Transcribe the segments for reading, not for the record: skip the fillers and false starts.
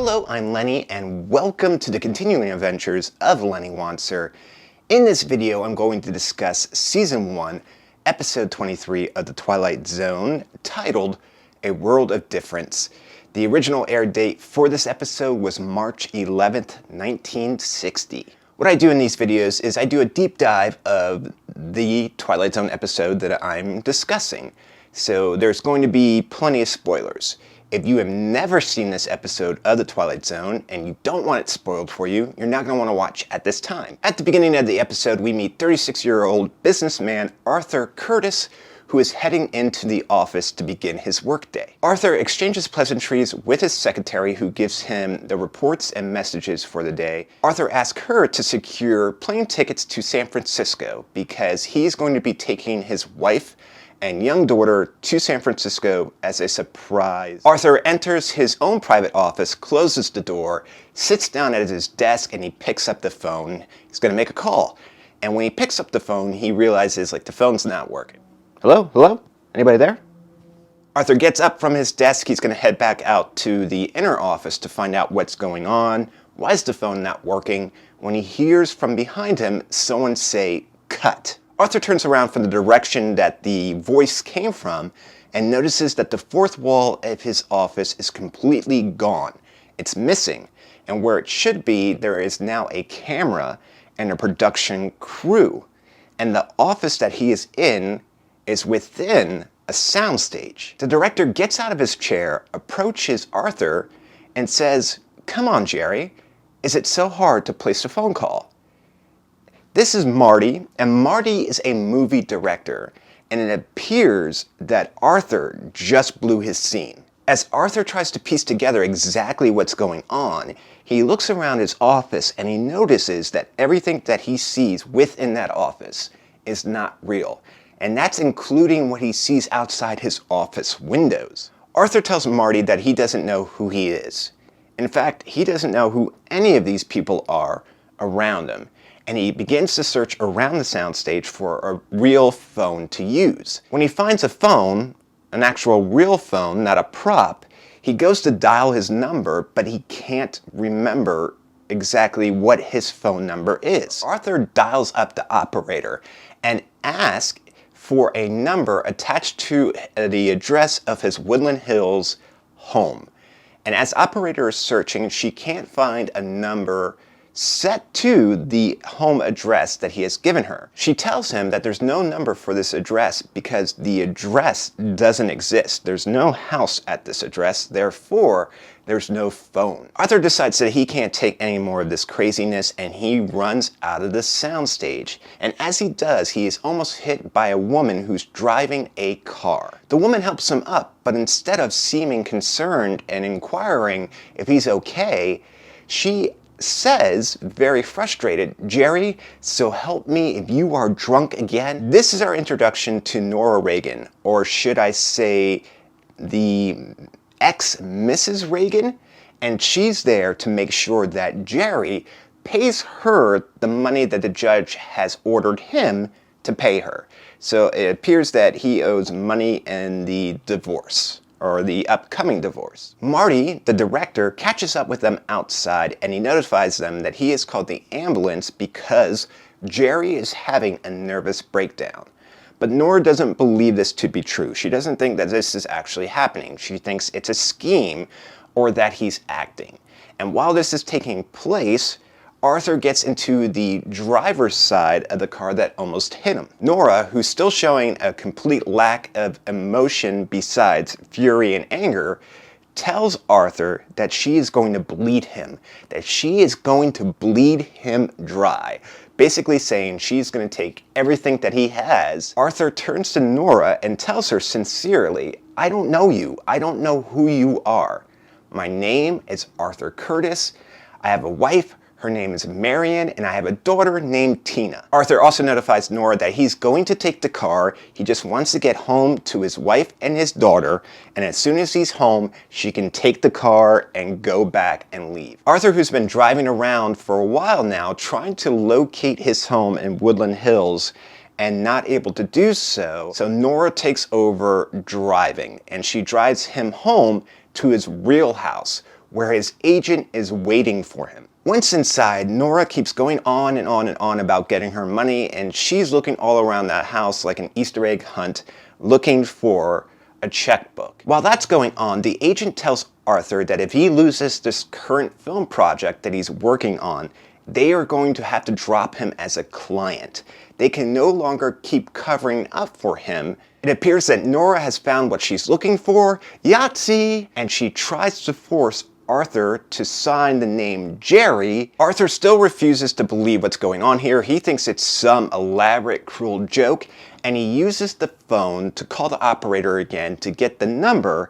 Hello, I'm Lenny, and welcome to the continuing adventures of Lenny Wanser. In this video, I'm going to discuss Season 1, Episode 23 of The Twilight Zone, titled A World of Difference. The original air date for this episode was March 11th, 1960. What I do in these videos is I do a deep dive of the Twilight Zone episode that I'm discussing. So there's going to be plenty of spoilers. If you have never seen this episode of The Twilight Zone and you don't want it spoiled for you, you're not going to want to watch at this time. At the beginning of the episode, we meet 36-year-old businessman Arthur Curtis, who is heading into the office to begin his workday. Arthur exchanges pleasantries with his secretary, who gives him the reports and messages for the day. Arthur asks her to secure plane tickets to San Francisco because he's going to be taking his wife and young daughter to San Francisco as a surprise. Arthur enters his own private office, closes the door, sits down at his desk, and he picks up the phone. He's gonna make a call. And when he picks up the phone, he realizes the phone's not working. Hello? Hello? Anybody there? Arthur gets up from his desk. He's gonna head back out to the inner office to find out what's going on. Why is the phone not working? When he hears from behind him someone say, "Cut." Arthur turns around from the direction that the voice came from and notices that the fourth wall of his office is completely gone. It's missing, and where it should be, there is now a camera and a production crew. And the office that he is in is within a soundstage. The director gets out of his chair, approaches Arthur, and says, "Come on, Jerry, is it so hard to place a phone call?" This is Marty, and Marty is a movie director, and it appears that Arthur just blew his scene. As Arthur tries to piece together exactly what's going on, he looks around his office and he notices that everything that he sees within that office is not real, and that's including what he sees outside his office windows. Arthur tells Marty that he doesn't know who he is. In fact, he doesn't know who any of these people are around him. And he begins to search around the soundstage for a real phone to use. When he finds a phone, an actual real phone, not a prop, he goes to dial his number, but he can't remember exactly what his phone number is. Arthur dials up the operator and asks for a number attached to the address of his Woodland Hills home. And as operator is searching, she can't find a number set to the home address that he has given her. She tells him that there's no number for this address because the address doesn't exist. There's no house at this address, therefore there's no phone. Arthur decides that he can't take any more of this craziness and he runs out of the soundstage. And as he does, he is almost hit by a woman who's driving a car. The woman helps him up, but instead of seeming concerned and inquiring if he's okay, she says, very frustrated, "Jerry, so help me if you are drunk again." This is our introduction to Nora Reagan, or should I say the ex-Mrs. Reagan, and she's there to make sure that Jerry pays her the money that the judge has ordered him to pay her. So it appears that he owes money in the divorce, or the upcoming divorce. Marty, the director, catches up with them outside and he notifies them that he has called the ambulance because Jerry is having a nervous breakdown. But Nora doesn't believe this to be true. She doesn't think that this is actually happening. She thinks it's a scheme or that he's acting. And while this is taking place, Arthur gets into the driver's side of the car that almost hit him. Nora, who's still showing a complete lack of emotion besides fury and anger, tells Arthur that she is going to bleed him, that she is going to bleed him dry, basically saying she's going to take everything that he has. Arthur turns to Nora and tells her sincerely, "I don't know you. I don't know who you are. My name is Arthur Curtis. I have a wife. Her name is Marion, and I have a daughter named Tina." Arthur also notifies Nora that he's going to take the car. He just wants to get home to his wife and his daughter, and as soon as he's home, she can take the car and go back and leave. Arthur, who's been driving around for a while now, trying to locate his home in Woodland Hills, and not able to do so, so Nora takes over driving, and she drives him home to his real house, where his agent is waiting for him. Once inside, Nora keeps going on and on and on about getting her money, and she's looking all around that house like an Easter egg hunt, looking for a checkbook. While that's going on, the agent tells Arthur that if he loses this current film project that he's working on, they are going to have to drop him as a client. They can no longer keep covering up for him. It appears that Nora has found what she's looking for, Yahtzee, and she tries to force Arthur to sign the name Jerry. Arthur still refuses to believe what's going on here. He thinks it's some elaborate, cruel joke, and he uses the phone to call the operator again to get the number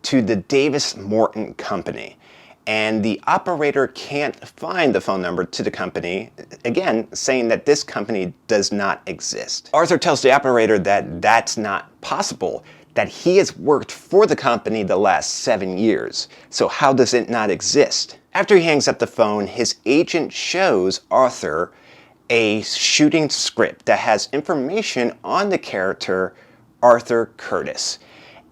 to the Davis Morton Company. And the operator can't find the phone number to the company, again, saying that this company does not exist. Arthur tells the operator that that's not possible, that he has worked for the company the last 7 years. So how does it not exist? After he hangs up the phone, his agent shows Arthur a shooting script that has information on the character Arthur Curtis,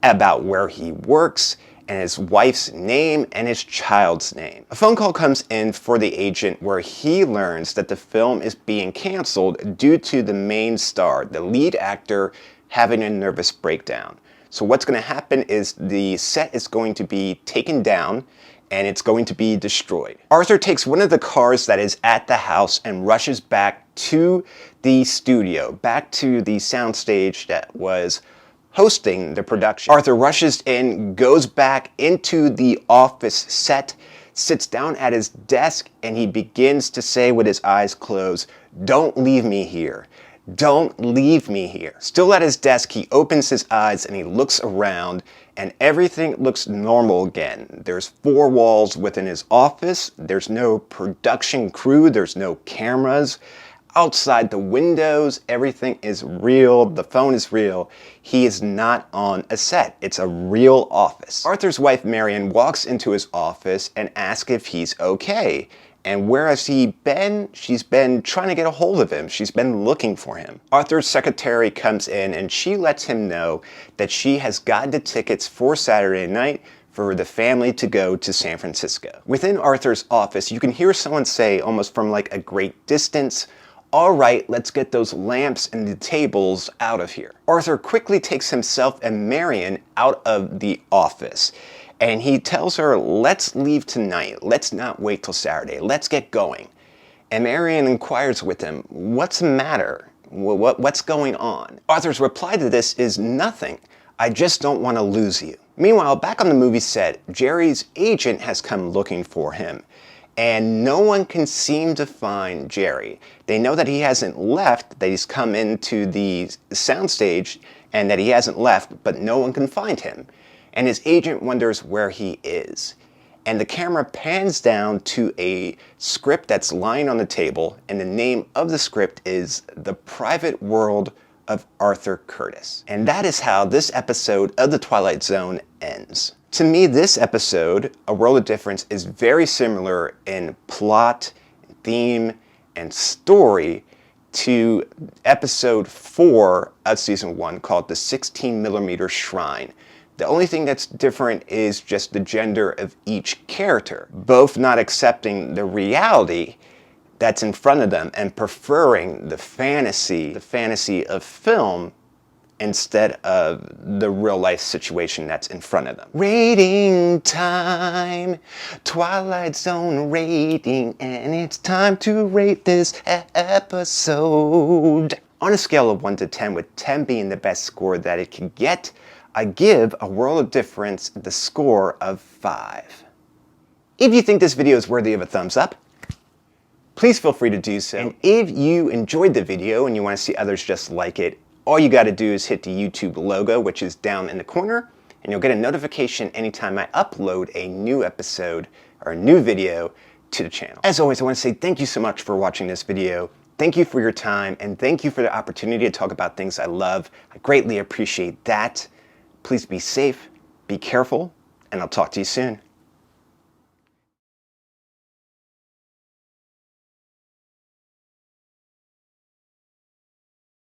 about where he works, and his wife's name and his child's name. A phone call comes in for the agent where he learns that the film is being canceled due to the main star, the lead actor, having a nervous breakdown. So what's going to happen is the set is going to be taken down and it's going to be destroyed. Arthur takes one of the cars that is at the house and rushes back to the studio, back to the soundstage that was hosting the production. Arthur rushes in, goes back into the office set, sits down at his desk, and he begins to say with his eyes closed, "Don't leave me here. Don't leave me here." Still at his desk, he opens his eyes and he looks around, and everything looks normal again. There's 4 walls within his office. There's no production crew. There's no cameras. Outside the windows, everything is real. The phone is real. He is not on a set. It's a real office. Arthur's wife, Marion, walks into his office and asks if he's okay. And where has he been? She's been trying to get a hold of him. She's been looking for him. Arthur's secretary comes in and she lets him know that she has gotten the tickets for Saturday night for the family to go to San Francisco. Within Arthur's office, you can hear someone say, almost from like a great distance, "All right, let's get those lamps and the tables out of here." Arthur quickly takes himself and Marion out of the office, and he tells her, "Let's leave tonight. Let's not wait till Saturday. Let's get going." And Marion inquires with him, "What's the matter? What's going on?" Arthur's reply to this is, "Nothing. I just don't want to lose you." Meanwhile, back on the movie set, Jerry's agent has come looking for him, and no one can seem to find Jerry. They know that he hasn't left, that he's come into the soundstage and that he hasn't left, but no one can find him. And his agent wonders where he is. And the camera pans down to a script that's lying on the table, and the name of the script is The Private World of Arthur Curtis. And that is how this episode of The Twilight Zone ends. To me, this episode, A World of Difference, is very similar in plot, theme, and story to episode 4 of season 1 called The 16mm Shrine. The only thing that's different is just the gender of each character, both not accepting the reality that's in front of them and preferring the fantasy of film instead of the real life situation that's in front of them. Rating time, Twilight Zone rating, and it's time to rate this episode. On a scale of 1 to 10, with 10 being the best score that it can get, I give A World of Difference the score of 5. If you think this video is worthy of a thumbs up, please feel free to do so. And if you enjoyed the video and you want to see others just like it, all you got to do is hit the YouTube logo, which is down in the corner, and you'll get a notification anytime I upload a new episode or a new video to the channel. As always, I want to say thank you so much for watching this video. Thank you for your time, and thank you for the opportunity to talk about things I love. I greatly appreciate that. Please be safe, be careful, and I'll talk to you soon.